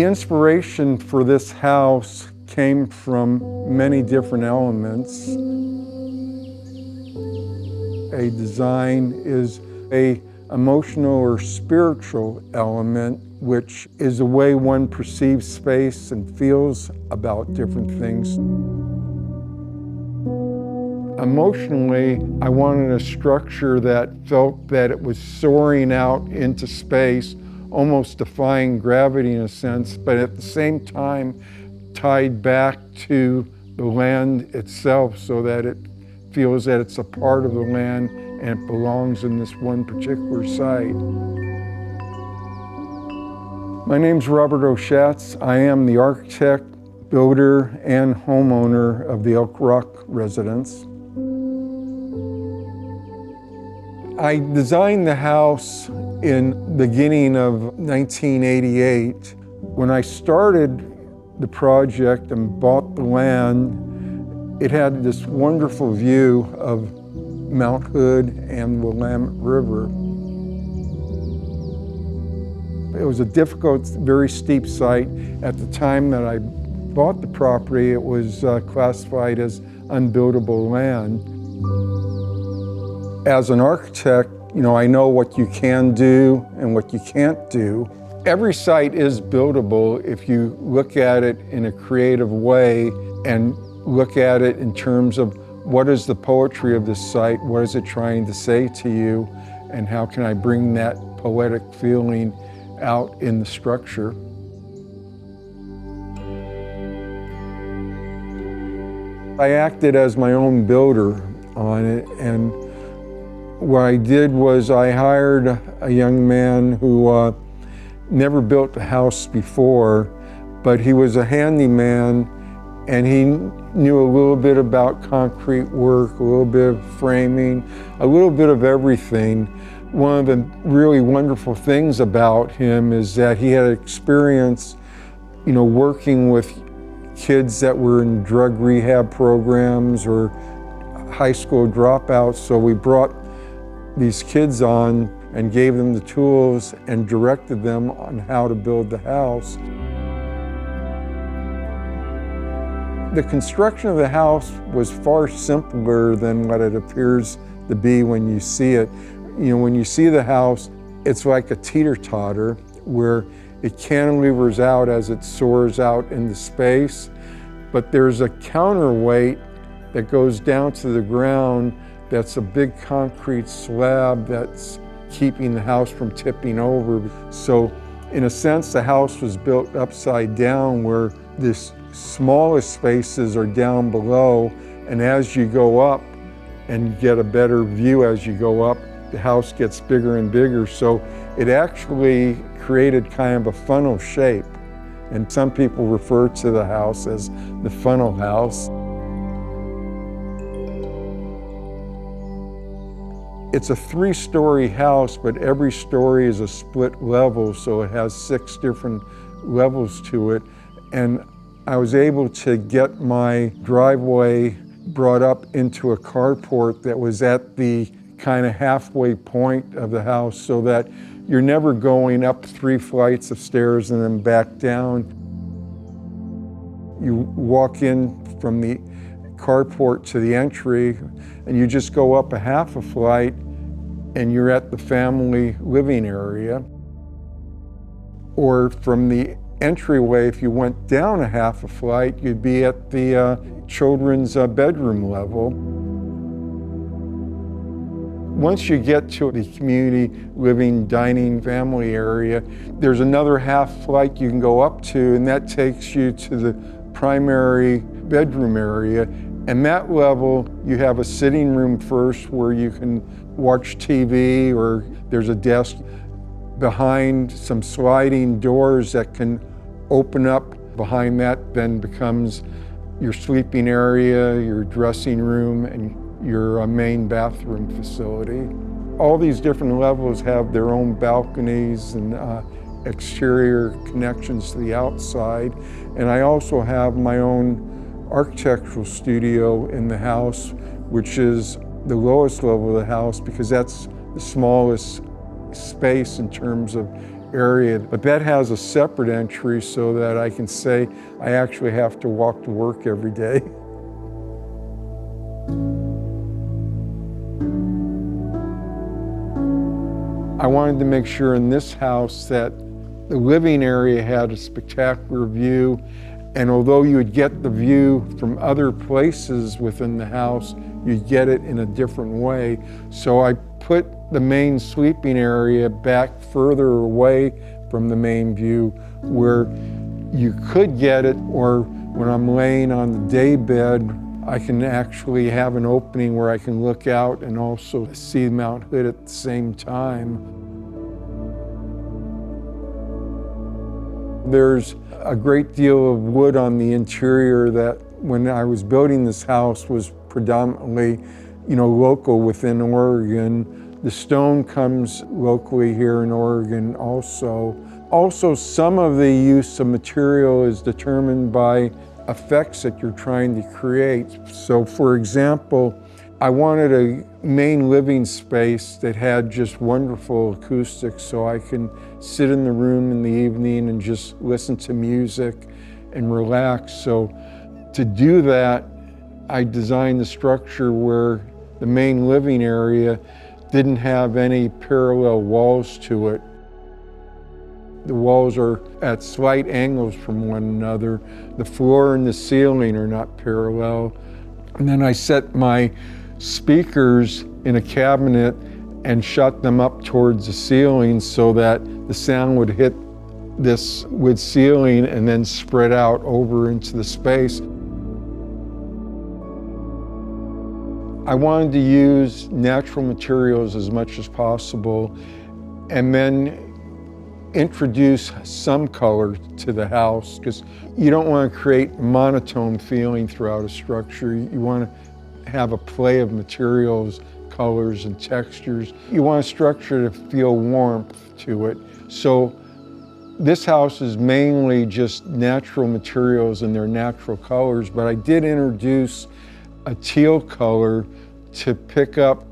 The inspiration for this house came from many different elements. A design is an emotional or spiritual element, which is the way one perceives space and feels about different things. Emotionally, I wanted a structure that felt that it was soaring out into space, almost defying gravity in a sense, but at the same time tied back to the land itself so that it feels that it's a part of the land and it belongs in this one particular site. My name's Robert Oshatz. I am the architect, builder, and homeowner of the Elk Rock Residence. I designed the house in the beginning of 1988. When I started the project and bought the land, it had this wonderful view of Mount Hood and the Willamette River. It was a difficult, very steep site. At the time that I bought the property, it was classified as unbuildable land. As an architect, I know what you can do and what you can't do. Every site is buildable if you look at it in a creative way and look at it in terms of what is the poetry of this site, what is it trying to say to you, and how can I bring that poetic feeling out in the structure. I acted as my own builder on it, and what I did was I hired a young man who never built a house before, but he was a handyman and he knew a little bit about concrete work, a little bit of framing, a little bit of everything. One of the really wonderful things about him is that he had experience, working with kids that were in drug rehab programs or high school dropouts. So we brought these kids on and gave them the tools and directed them on how to build the house. The construction of the house was far simpler than what it appears to be when you see it. When you see the house, it's like a teeter-totter where it cantilevers out as it soars out into space, but there's a counterweight that goes down to the ground that's a big concrete slab that's keeping the house from tipping over. So in a sense, the house was built upside down where the smallest spaces are down below, and as you go up and get a better view as you go up, the house gets bigger and bigger. So it actually created kind of a funnel shape. And some people refer to the house as the funnel house. It's a 3-story house, but every story is a split level, so it has 6 different levels to it. And I was able to get my driveway brought up into a carport that was at the kind of halfway point of the house so that you're never going up 3 flights of stairs and then back down. You walk in from the carport to the entry and you just go up a half a flight and you're at the family living area. Or from the entryway, if you went down a half a flight, you'd be at the children's bedroom level. Once you get to the community living, dining, family area, there's another half flight you can go up to, and that takes you to the primary bedroom area. And that level, you have a sitting room first where you can watch TV, or there's a desk behind some sliding doors that can open up. Behind that then becomes your sleeping area, your dressing room, and your main bathroom facility. All these different levels have their own balconies and exterior connections to the outside. And I also have my own architectural studio in the house, which is the lowest level of the house because that's the smallest space in terms of area, but that has a separate entry so that I can say I actually have to walk to work every day. I wanted to make sure in this house that the living area had a spectacular view, and although you would get the view from other places within the house, you'd get it in a different way. So I put the main sleeping area back further away from the main view where you could get it, or when I'm laying on the day bed, I can actually have an opening where I can look out and also see Mount Hood at the same time. There's a great deal of wood on the interior that when I was building this house was predominantly, local within Oregon. The stone comes locally here in Oregon also. Also, some of the use of material is determined by effects that you're trying to create. So for example, I wanted a main living space that had just wonderful acoustics so I can sit in the room in the evening and just listen to music and relax. So to do that, I designed the structure where the main living area didn't have any parallel walls to it. The walls are at slight angles from one another. The floor and the ceiling are not parallel. And then I set my speakers in a cabinet and shut them up towards the ceiling so that the sound would hit this wood ceiling and then spread out over into the space. I wanted to use natural materials as much as possible and then introduce some color to the house, because you don't want to create monotone feeling throughout a structure. You want to have a play of materials, colors, and textures. You want a structure to feel warmth to it. So this house is mainly just natural materials and their natural colors, but I did introduce a teal color to pick up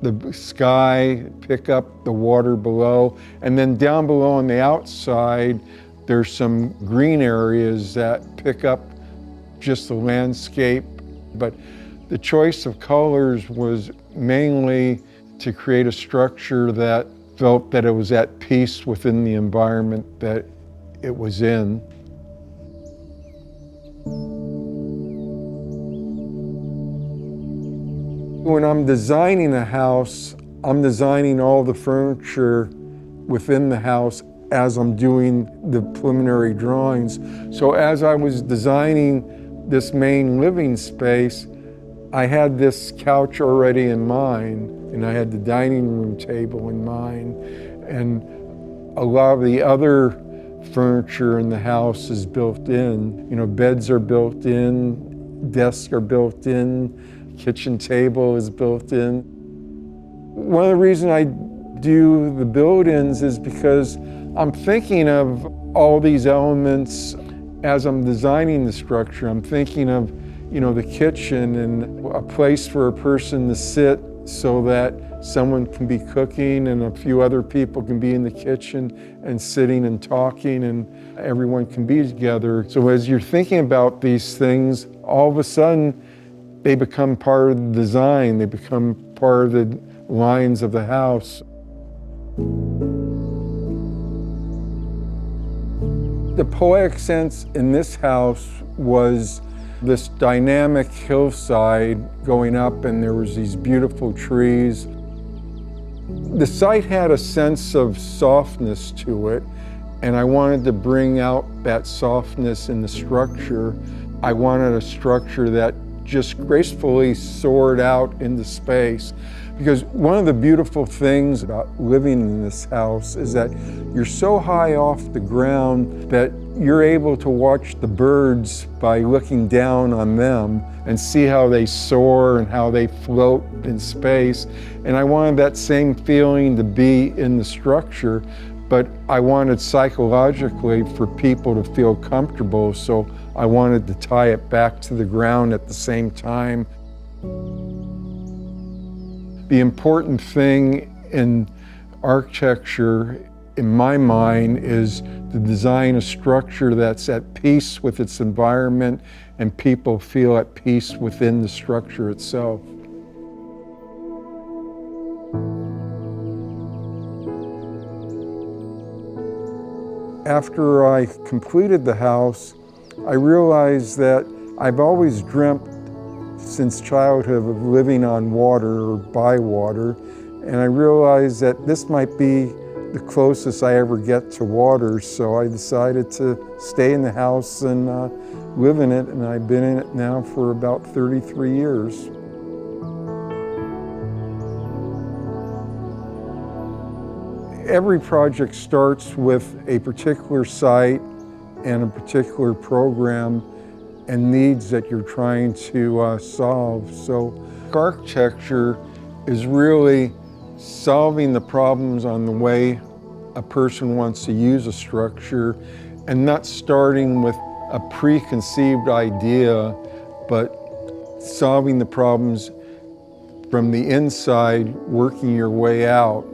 the sky, pick up the water below, and then down below on the outside, there's some green areas that pick up just the landscape. But the choice of colors was mainly to create a structure that felt that it was at peace within the environment that it was in. When I'm designing a house, I'm designing all the furniture within the house as I'm doing the preliminary drawings. So as I was designing this main living space, I had this couch already in mind, and I had the dining room table in mind, and a lot of the other furniture in the house is built in. Beds are built in, desks are built in, kitchen table is built in. One of the reasons I do the build-ins is because I'm thinking of all these elements as I'm designing the structure. I'm thinking of, the kitchen and a place for a person to sit so that someone can be cooking and a few other people can be in the kitchen and sitting and talking and everyone can be together. So as you're thinking about these things, all of a sudden, they become part of the design, they become part of the lines of the house. The poetic sense in this house was this dynamic hillside going up, and there was these beautiful trees. The site had a sense of softness to it, and I wanted to bring out that softness in the structure. I wanted a structure that just gracefully soared out into space. Because one of the beautiful things about living in this house is that you're so high off the ground that you're able to watch the birds by looking down on them and see how they soar and how they float in space. And I wanted that same feeling to be in the structure, but I wanted psychologically for people to feel comfortable, so I wanted to tie it back to the ground at the same time. The important thing in architecture in my mind, is to design a structure that's at peace with its environment and people feel at peace within the structure itself. After I completed the house, I realized that I've always dreamt since childhood of living on water or by water, and I realized that this might be the closest I ever get to water, so I decided to stay in the house and live in it, and I've been in it now for about 33 years. Every project starts with a particular site and a particular program and needs that you're trying to solve. So architecture is really solving the problems on the way a person wants to use a structure and not starting with a preconceived idea, but solving the problems from the inside, working your way out.